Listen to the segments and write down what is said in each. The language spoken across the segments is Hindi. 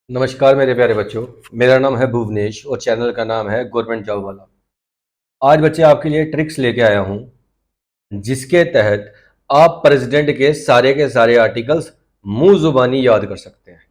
नमस्कार मेरे प्यारे बच्चों। मेरा नाम है भुवनेश और चैनल का नाम है गवर्नमेंट जॉब वाला। आज बच्चे आपके लिए ट्रिक्स लेके आया हूं जिसके तहत आप प्रेसिडेंट के सारे आर्टिकल्स मुंह जुबानी याद कर सकते हैं।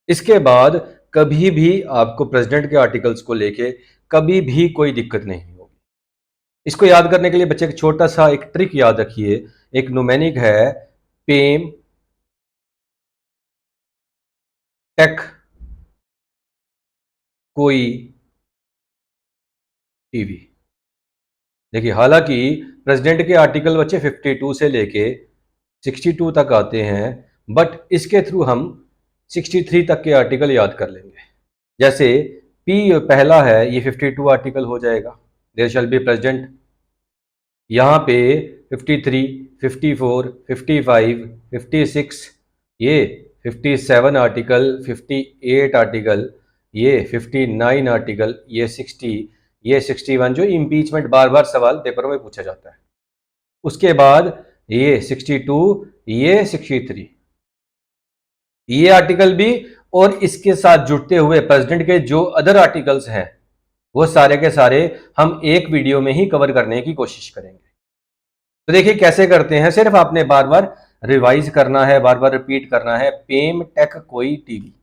इसके बाद कभी भी आपको प्रेसिडेंट के आर्टिकल्स को लेके कभी भी कोई दिक्कत नहीं होगी। इसको याद करने के लिए बच्चे एक छोटा सा एक ट्रिक याद रखिए। एक न्यूमेनिक है पेम टेक कोई टीवी। देखिए, हालांकि प्रेसिडेंट के आर्टिकल बच्चे 52 से लेके 62 तक आते हैं, बट इसके थ्रू हम 63 तक के आर्टिकल याद कर लेंगे। जैसे पी पहला है, ये 52 आर्टिकल हो जाएगा, देयर शैल बी प्रेसिडेंट। यहाँ पे 53, 54, 55, 56, ये 57 आर्टिकल, 58 आर्टिकल, ये 59 आर्टिकल, ये 60, ये 61 जो इम्पीचमेंट बार बार सवाल पेपर में पूछा जाता है। उसके बाद ये 62, ये 63, ये आर्टिकल भी, और इसके साथ जुड़ते हुए प्रेसिडेंट के जो अदर आर्टिकल्स हैं वो सारे के सारे हम एक वीडियो में ही कवर करने की कोशिश करेंगे। तो देखिए कैसे करते हैं। सिर्फ आपने बार बार रिवाइज करना है, बार बार रिपीट करना है। पेम टेक कोई टीवी,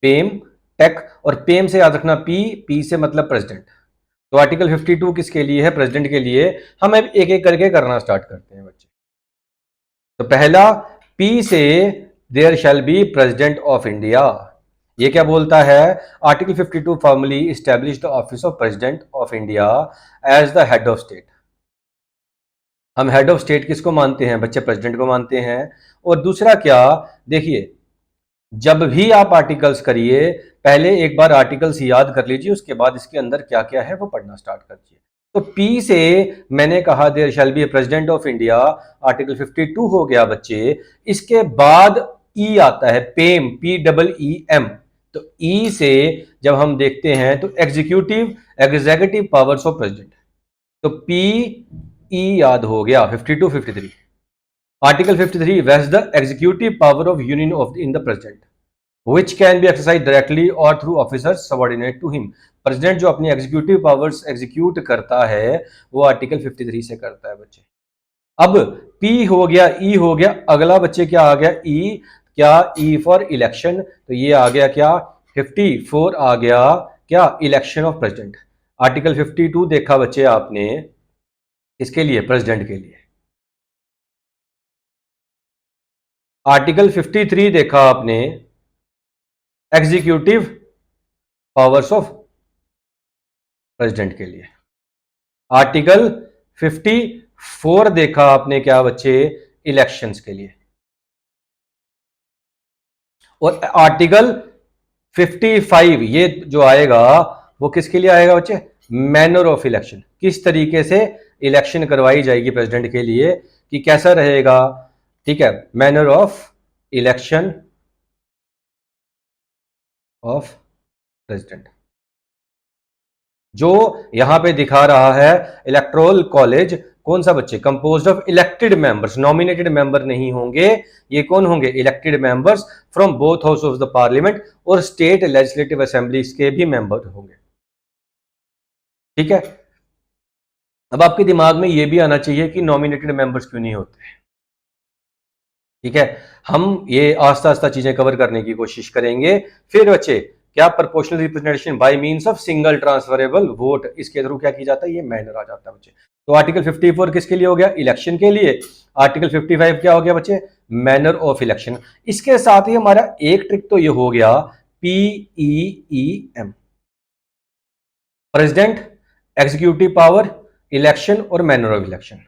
पेम टेक, और पेम से याद रखना पी, पी से मतलब प्रेसिडेंट। तो आर्टिकल 52 किसके लिए है? प्रेसिडेंट के लिए। हम अब एक एक करके करना स्टार्ट करते हैं बच्चे। तो पहला पी से there shall be president of India. ये क्या बोलता है? Article 52 formally establish the office of president of India as the head of state. हम हेड ऑफ स्टेट किसको मानते हैं बच्चे? प्रेसिडेंट को मानते हैं। और दूसरा क्या, देखिए, जब भी आप आर्टिकल्स करिए पहले एक बार आर्टिकल्स याद कर लीजिए, उसके बाद इसके अंदर क्या क्या है वो पढ़ना स्टार्ट करिए। तो पी से मैंने कहा there shall be president of India, article 52 हो गया बच्चे। इसके बाद ई आता है PEM, P double E M. तो ई से जब हम देखते हैं तो एग्जीक्यूटिव पावर्स ऑफ प्रेसिडेंट। तो पी ई याद हो गया। 52, 53 article 53 vest the executive power of union of in the president which can be exercised directly or through officers subordinate to him। President जो अपनी एग्जीक्यूटिव पावर्स एग्जीक्यूट करता है वो आर्टिकल 53 से करता है बच्चे। अब P हो गया, E हो गया, अगला बच्चे क्या आ गया? E। क्या? E for election. तो ये आ गया क्या? 54 आ गया क्या? Election of president. आर्टिकल 52 देखा बच्चे आपने इसके लिए, प्रेसिडेंट के लिए। आर्टिकल 53 देखा आपने एग्जीक्यूटिव पावर्स ऑफ प्रेसिडेंट के लिए। आर्टिकल 54 देखा आपने क्या बच्चे? इलेक्शंस के लिए। और आर्टिकल 55 ये जो आएगा वो किसके लिए आएगा बच्चे? Manner of election. किस तरीके से इलेक्शन करवाई जाएगी प्रेसिडेंट के लिए, कि कैसा रहेगा। ठीक है, manner of election of president जो यहां पे दिखा रहा है। इलेक्टोरल कॉलेज कौन सा बच्चे? Composed of elected members, nominated member नहीं होंगे। ये कौन होंगे? Elected members from both house of the parliament, और स्टेट लेजिस्लेटिव असेंबलीज के भी मेंबर होंगे। ठीक है, अब आपके दिमाग में ये भी आना चाहिए कि नॉमिनेटेड मेंबर्स क्यों नहीं होते। ठीक है, हम ये आस्ता आस्ता चीजें कवर करने की कोशिश करेंगे। फिर बच्चे क्या? Proportional representation by means of single transferable vote, इसके थ्रू क्या की जाता है? ये मैनर आ जाता है बच्चे। तो आर्टिकल 54 किसके लिए हो गया? इलेक्शन के लिए। आर्टिकल 55 क्या हो गया बच्चे? Manner of election. इसके साथ ही हमारा एक ट्रिक तो ये हो गया, PEEM, president, executive power, election और मैनर ऑफ इलेक्शन।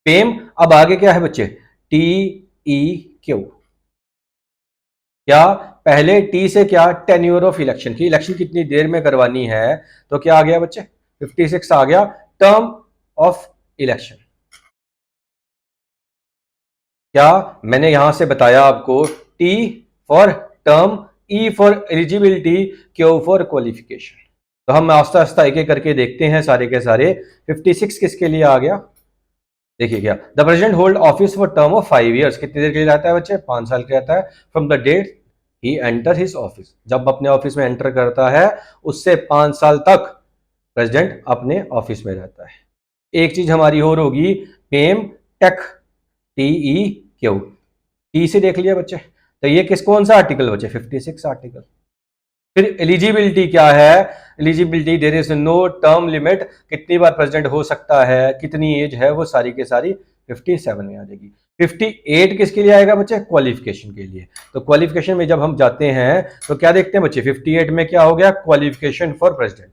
पेम। अब आगे क्या है बच्चे? TEQ। क्या? पहले टी से क्या? टेन्योर ऑफ इलेक्शन, की इलेक्शन कितनी देर में करवानी है। तो क्या आ गया बच्चे? 56 आ गया, टर्म ऑफ इलेक्शन। क्या मैंने यहां से बताया आपको? T for term, E for eligibility, Q for qualification. तो हम आस्ता आस्ता एक एक करके देखते हैं सारे के सारे। 56 किसके लिए आ गया? देखिए क्या, the president hold office for term of 5 years। कितनी देर के लिए रहता है बच्चे? 5 साल के रहता है। From the date he enter his office, जब अपने ऑफिस में एंटर करता है उससे 5 साल तक प्रेसिडेंट अपने ऑफिस में रहता है। एक चीज हमारी और होगी, पेम टेक, TEQ, टी से देख लिया बच्चे, तो ये कौन सा आर्टिकल बच्चे, 56 आर्टिकल। फिर एलिजिबिलिटी क्या है, eligibility there is no term limit, कितनी बार प्रेसिडेंट हो सकता है, कितनी एज है, वो सारी के सारी 57 में आ जाएगी। 58 किसके लिए आएगा बच्चे, क्वालिफिकेशन के लिए। तो क्वालिफिकेशन में जब हम जाते हैं तो क्या देखते हैं बच्चे, 58 में क्या हो गया, क्वालिफिकेशन फॉर प्रेसिडेंट।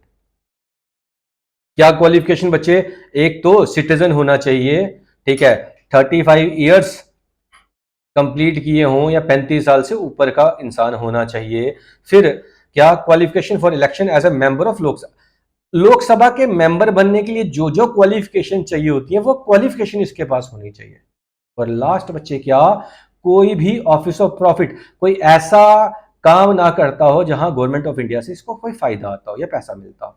क्या क्वालिफिकेशन बच्चे, एक तो सिटीजन होना चाहिए, ठीक है, 35 ईयर्स कंप्लीट किए हों या 35 साल से ऊपर का इंसान होना चाहिए। फिर क्या, qualification for election as a member of Lok Sabha, Lok Sabha के मेंबर बनने के लिए जो जो क्वालिफिकेशन चाहिए होती है वो क्वालिफिकेशन इसके पास होनी चाहिए। और लास्ट बच्चे क्या, कोई भी ऑफिस ऑफ प्रॉफिट, कोई ऐसा काम ना करता हो जहां गवर्नमेंट ऑफ इंडिया से इसको कोई फायदा आता हो या पैसा मिलता हो।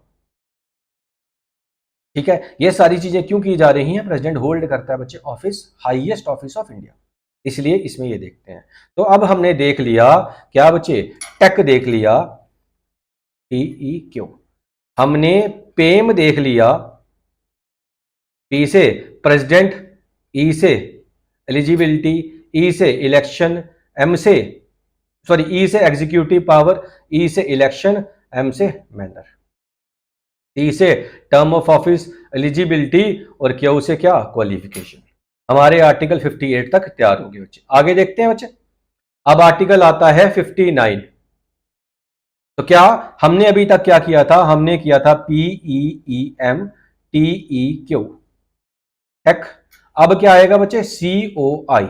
ठीक है, ये सारी चीजें क्यों की जा रही हैं, प्रेसिडेंट होल्ड करता है बच्चे office, highest office of India, इसलिए इसमें ये देखते हैं। तो अब हमने देख लिया क्या बच्चे, टेक देख लिया, TEQ, हमने पेम देख लिया, P से प्रेसिडेंट, E से एलिजिबिलिटी, E से इलेक्शन, M से E से एग्जीक्यूटिव पावर, E से इलेक्शन, M से मैनर, T से टर्म ऑफ ऑफिस, एलिजिबिलिटी, और Q से क्या, क्वालिफिकेशन। हमारे आर्टिकल 58 तक तैयार हो गए बच्चे। आगे देखते हैं बच्चे, अब आर्टिकल आता है 59। तो क्या हमने अभी तक क्या किया था, हमने किया था PEEM TEQ टेक। अब क्या आएगा बच्चे, COI।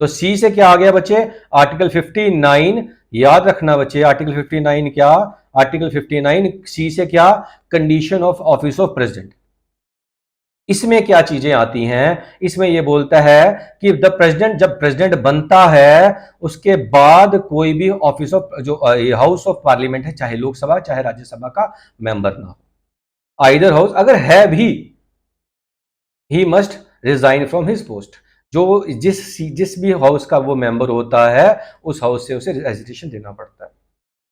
तो C से क्या आ गया बच्चे, आर्टिकल 59, याद रखना बच्चे, आर्टिकल 59 क्या, आर्टिकल 59 C से क्या, condition of office of president. इसमें क्या चीजें आती हैं, इसमें यह बोलता है कि द प्रेसिडेंट, जब प्रेसिडेंट बनता है उसके बाद कोई भी ऑफिस ऑफ, जो हाउस ऑफ पार्लियामेंट है, चाहे लोकसभा चाहे राज्यसभा का मेंबर ना हो, आइदर हाउस अगर है भी, he must resign from his post, जो जिस भी हाउस का वो मेंबर होता है उस हाउस से उसे रेजिग्नेशन देना पड़ता है।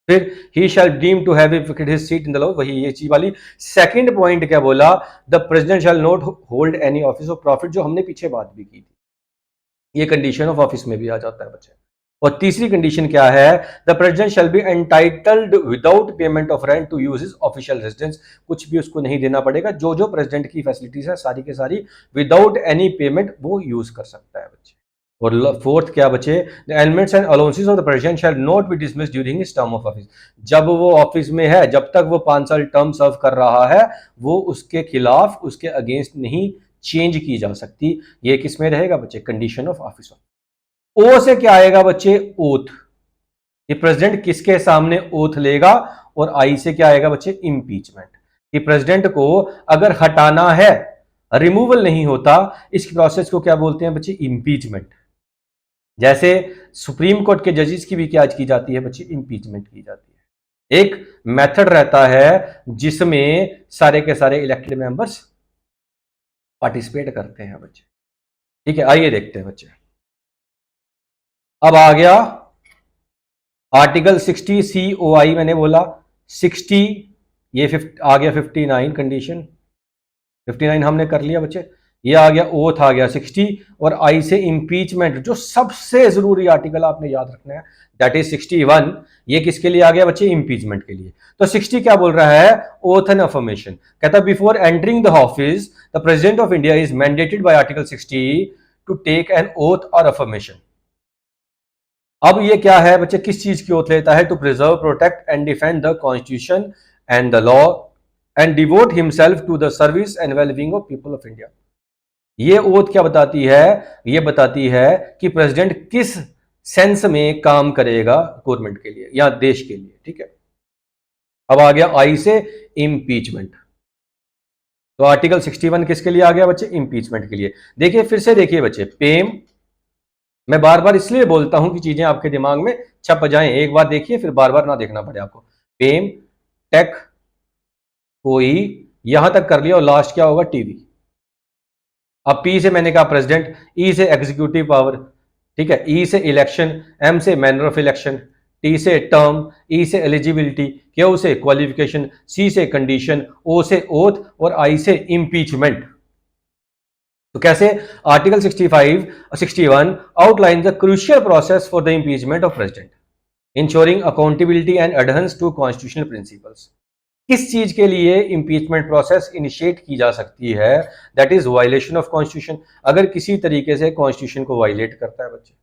फिर ही shall deem to have vacated his seat in the law, वही ये चीज वाली। सेकंड पॉइंट क्या बोला, the president shall not hold any office of profit, जो हमने पीछे बात भी की थी, ये कंडीशन ऑफ ऑफिस में भी आ जाता है बच्चे। और तीसरी कंडीशन क्या है, the president shall be entitled without payment of rent to use his official residence, कुछ भी उसको नहीं देना पड़ेगा, जो जो प्रेसिडेंट की फैसिलिटीज है सारी के सारी विदाउट एनी पेमेंट वो यूज कर सकता है बच्चे। और फोर्थ क्या बचे, the elements and allowances of the president shall not be dismissed during his term of office, जब वो ऑफिस में है, जब तक वो 5 साल टर्म सर्व कर रहा है, वो उसके खिलाफ, उसके अगेंस्ट नहीं चेंज की जा सकती। ये किस में रहेगा बच्चे, कंडीशन ऑफ ऑफिस। ओ से क्या आएगा बच्चे, ओथ, ये प्रेसिडेंट किसके सामने ओथ लेगा। और आई से क्या आएगा बच्चे, इंपीचमेंट, कि प्रेसिडेंट को अगर हटाना है, रिमूवल नहीं होता, इस प्रोसेस को क्या बोलते हैं बच्चे, इंपीचमेंट। जैसे सुप्रीम कोर्ट के जजेस की भी क्या की जाती है बच्चे, इंपीचमेंट की जाती है। एक मेथड रहता है जिसमें सारे के सारे इलेक्टेड मेंबर्स पार्टिसिपेट करते हैं बच्चे। ठीक है, आइए देखते हैं बच्चे। अब आ गया आर्टिकल 60 COI, मैंने बोला 60, ये आ गया 59 कंडीशन, 59 हमने कर लिया बच्चे। ये आ गया ओथ, आ गया 60, और आई से इंपीचमेंट, जो सबसे जरूरी आर्टिकल आपने याद रखना है, दैट इज 61। ये किसके लिए आ गया बच्चे, इंपीचमेंट के लिए। तो 60 क्या बोल रहा है, ओथ एंड अफर्मेशन, कहता before entering the office the president of India is mandated by article 60 to take an oath और अफर्मेशन। अब ये क्या है बच्चे, किस चीज की ओथ लेता है, to preserve, protect and defend the constitution and the law and devote himself to the service and wellbeing of people of India. ये ओथ क्या बताती है, ये बताती है कि प्रेसिडेंट किस सेंस में काम करेगा गवर्नमेंट के लिए या देश के लिए। ठीक है, अब आ गया आई से इंपीचमेंट। तो आर्टिकल 61 किसके लिए आ गया बच्चे, इंपीचमेंट के लिए। देखिए फिर से देखिए बच्चे, पेम, मैं बार बार इसलिए बोलता हूं कि चीजें आपके दिमाग में छप जाएं, एक बार देखिए फिर बार बार ना देखना पड़े आपको। पेम, टेक, कोई, यहां तक कर लिया, और लास्ट क्या होगा, टीवी। अब पी से मैंने कहा प्रेसिडेंट, ई से एग्जीक्यूटिव पावर, ठीक है, ई से इलेक्शन, एम से मैनर ऑफ इलेक्शन, टी से टर्म, ई से एलिजिबिलिटी, क्यू से क्वालिफिकेशन, सी से कंडीशन, ओ से ओथ और आई से इम्पीचमेंट। तो कैसे? आर्टिकल 65 और 61 outline the crucial process for the impeachment of president, ensuring accountability and adherence to constitutional principles. किस चीज के लिए इंपीचमेंट प्रोसेस इनिशिएट की जा सकती है? That is violation of constitution, अगर किसी तरीके से कॉन्स्टिट्यूशन को वायलेट करता है बच्चे।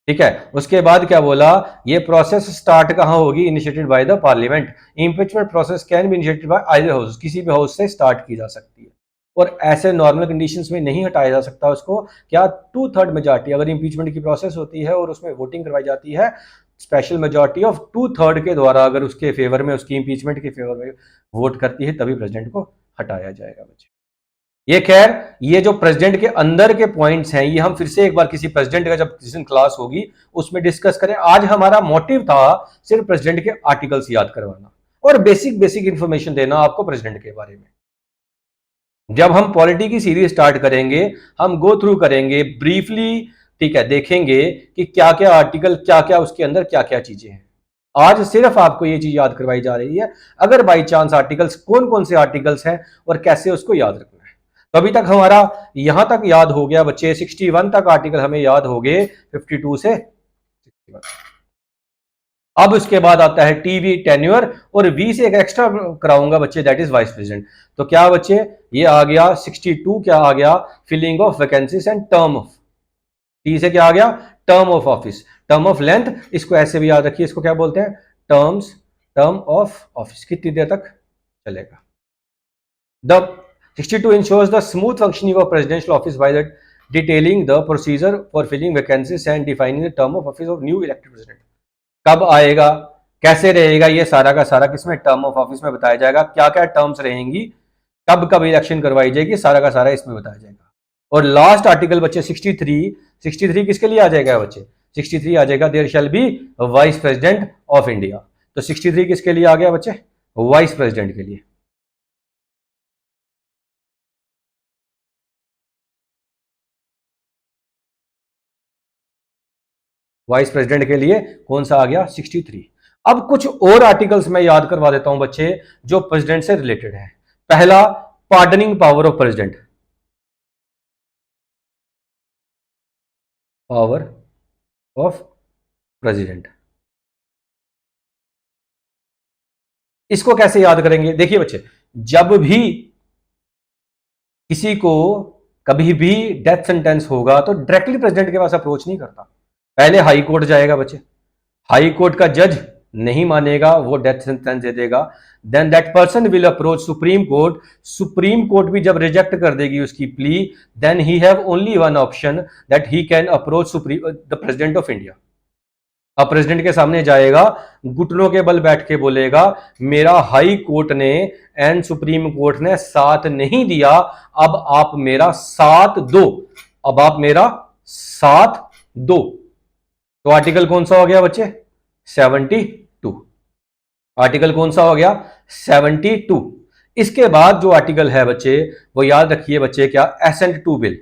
ठीक है, उसके बाद क्या बोला? ये प्रोसेस स्टार्ट कहां होगी? Initiated by the parliament. Impeachment process can be initiated by either house, किसी भी हाउस से स्टार्ट की जा सकती है और ऐसे नॉर्मल कंडीशंस में नहीं हटाया जा सकता उसको। क्या? 2/3 मेजॉरिटी, अगर इंपीचमेंट की प्रोसेस होती है और उसमें वोटिंग करवाई जाती है, स्पेशल मेजॉरिटी ऑफ 2/3 के द्वारा अगर उसके फेवर में, उसकी इंपीचमेंट के फेवर में वोट करती है, तभी प्रेसिडेंट को हटाया जाएगा बच्चे। ये खैर, ये जो प्रेसिडेंट के अंदर के पॉइंट्स हैं, ये हम फिर से एक बार किसी प्रेसिडेंट का जब किसी दिन क्लास होगी उसमें डिस्कस करें। आज हमारा मोटिव था सिर्फ प्रेसिडेंट के आर्टिकल्स याद करवाना और बेसिक इंफॉर्मेशन देना आपको प्रेसिडेंट के बारे में। जब हम पॉलिटी की सीरीज स्टार्ट करेंगे, हम गो थ्रू करेंगे ब्रीफली, ठीक है, देखेंगे कि क्या क्या आर्टिकल, क्या क्या उसके अंदर क्या क्या चीजें हैं। आज सिर्फ आपको ये चीज याद करवाई जा रही है, अगर बाई चांस आर्टिकल्स, कौन कौन से आर्टिकल्स हैं और कैसे उसको याद रखना है। तो अभी तक हमारा यहां तक याद हो गया बच्चे, 61 तक आर्टिकल हमें याद हो गए, 52 से 61। अब उसके बाद आता है टीवी टेन्योर और वी से एक एक्स्ट्रा कराऊंगा बच्चे, दैट इज वाइस प्रेसिडेंट। तो क्या बच्चे, ये आ गया 62, क्या आ गया? Filling of vacancies and term of. T से क्या आ गया? Term of office, term of length, इसको ऐसे भी याद रखिए, इसको क्या बोलते हैं? टर्म ऑफ ऑफिस, कितनी देर तक चलेगा। The 62 ensures the smooth functioning of presidential office by the detailing the procedure for filling vacancies and defining the term of office of new elected president। कब आएगा, कैसे रहेगा, ये सारा का सारा किसमें? टर्म ऑफ ऑफिस में बताया जाएगा। क्या क्या टर्म्स रहेंगी, कब कब इलेक्शन करवाई जाएगी, सारा का सारा इसमें बताया जाएगा। और लास्ट आर्टिकल बच्चे 63 किसके लिए आ जाएगा बच्चे? 63 आ जाएगा, there shall be vice president of India. तो 63 किसके लिए आ गया बच्चे? वाइस प्रेसिडेंट के लिए। वाइस प्रेसिडेंट के लिए कौन सा आ गया? 63। अब कुछ और आर्टिकल्स मैं याद करवा देता हूं बच्चे, जो प्रेसिडेंट से रिलेटेड है। पहला, pardoning power of president, power of president. इसको कैसे याद करेंगे? देखिए बच्चे, जब भी किसी को कभी भी डेथ सेंटेंस होगा तो डायरेक्टली प्रेसिडेंट के पास अप्रोच नहीं करता, पहले हाई कोर्ट जाएगा बच्चे। हाई कोर्ट का जज नहीं मानेगा, वो डेथ सेंटेंस दे देगा। Then that person will approach supreme court. Supreme court भी जब रिजेक्ट कर देगी उसकी plea, then he have only one option, that he can approach the president of India. अब प्रेसिडेंट के सामने जाएगा, घुटनों के बल बैठ के बोलेगा, मेरा हाई कोर्ट ने एंड सुप्रीम कोर्ट ने साथ नहीं दिया, अब आप मेरा साथ दो, अब आप मेरा साथ दो। तो आर्टिकल कौन सा हो गया बच्चे? 72। आर्टिकल कौन सा हो गया? 72। इसके बाद जो आर्टिकल है बच्चे, वो याद रखिए बच्चे, क्या? Assent to bill.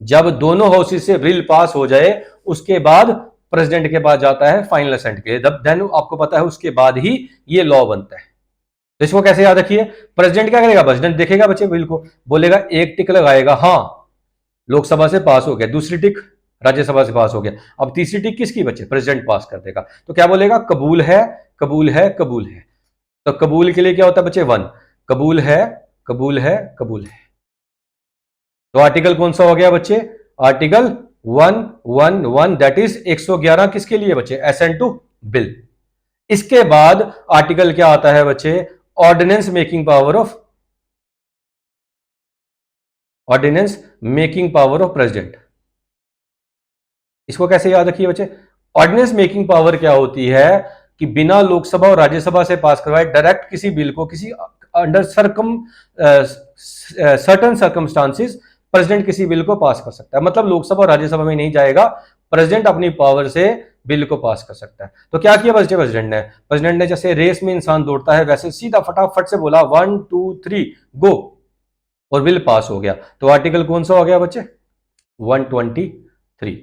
जब दोनों हाउसेस से बिल पास हो जाए, उसके बाद प्रेसिडेंट के पास जाता है फाइनल असेंट के, देन आपको पता है उसके बाद ही ये लॉ बनता है। तो इसको कैसे याद रखिए? प्रेसिडेंट क्या करेगा? प्रेसिडेंट देखेगा बच्चे बिल को, बोलेगा, एक टिक लगाएगा, हाँ लोकसभा से पास हो गया, दूसरी टिक राज्यसभा से पास हो गया, अब तीसरी टिक किसकी बच्चे? प्रेसिडेंट पास कर देगा। तो क्या बोलेगा? कबूल है, कबूल है, कबूल है। तो कबूल के लिए क्या होता है बच्चे? 1। कबूल है, कबूल है, कबूल है। तो आर्टिकल कौन सा हो गया बच्चे? आर्टिकल 111, दैट इज 111 किसके लिए बच्चे? Assent to bill. इसके बाद आर्टिकल क्या आता है बच्चे? Ordinance making power of, ordinance making power of president. इसको कैसे याद रखिए बच्चे? ऑर्डिनेंस मेकिंग पावर क्या होती है कि बिना लोकसभा और राज्यसभा से पास करवाए डायरेक्ट किसी बिल को, किसी अंडर सर्टन सर्कमस्टांसिस प्रेसिडेंट किसी बिल को पास कर सकता है। मतलब लोकसभा और राज्यसभा में नहीं जाएगा, प्रेसिडेंट अपनी पावर से बिल को पास कर सकता है। तो क्या किया बच्चे प्रेसिडेंट ने जैसे रेस में इंसान दौड़ता है, वैसे सीधा फटाफट से बोला 1 2 3 गो, और बिल पास हो गया। तो आर्टिकल कौन सा हो गया बच्चे? 123।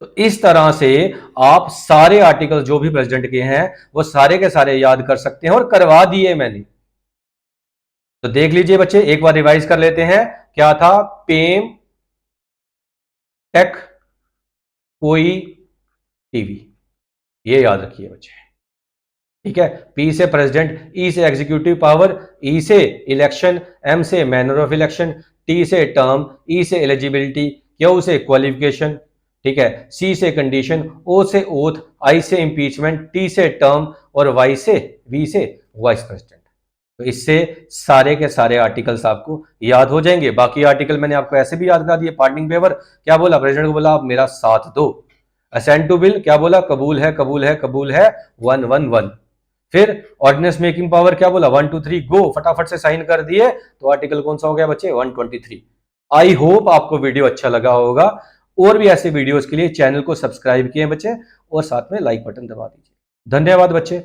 तो इस तरह से आप सारे आर्टिकल जो भी प्रेसिडेंट के हैं वो सारे के सारे याद कर सकते हैं, और करवा दिए मैंने। तो देख लीजिए बच्चे, एक बार रिवाइज कर लेते हैं। क्या था? पेम, टेक, कोई, टीवी। ये याद रखिए बच्चे, ठीक है। पी से प्रेसिडेंट, ई से एग्जीक्यूटिव पावर, ई से इलेक्शन, एम से मैनर ऑफ इलेक्शन, टी से टर्म, ई से एलिजिबिलिटी, क्यू से क्वालिफिकेशन, ठीक है, सी से कंडीशन, ओ से ओथ, आई से इंपीचमेंट, टी से टर्म, और वाई से वी से वाइस प्रेसिडेंट। तो इससे सारे के सारे आर्टिकल्स आपको याद हो जाएंगे। बाकी आर्टिकल मैंने आपको ऐसे भी याद करा दिए। पार्डनिंग पेपर क्या बोला? प्रेसिडेंट को बोला आप मेरा साथ दो। असेंट टू बिल क्या बोला? कबूल है, कबूल है, कबूल है, 111। फिर ऑर्डिनेंस मेकिंग पावर क्या बोला? 1 2 3 गो, फटाफट से साइन कर दिए। तो आर्टिकल कौन सा हो गया बच्चे? 123। आई होप आपको वीडियो अच्छा लगा होगा। और भी ऐसे वीडियोस के लिए चैनल को सब्सक्राइब किए बच्चे, और साथ में लाइक बटन दबा दीजिए। धन्यवाद बच्चे।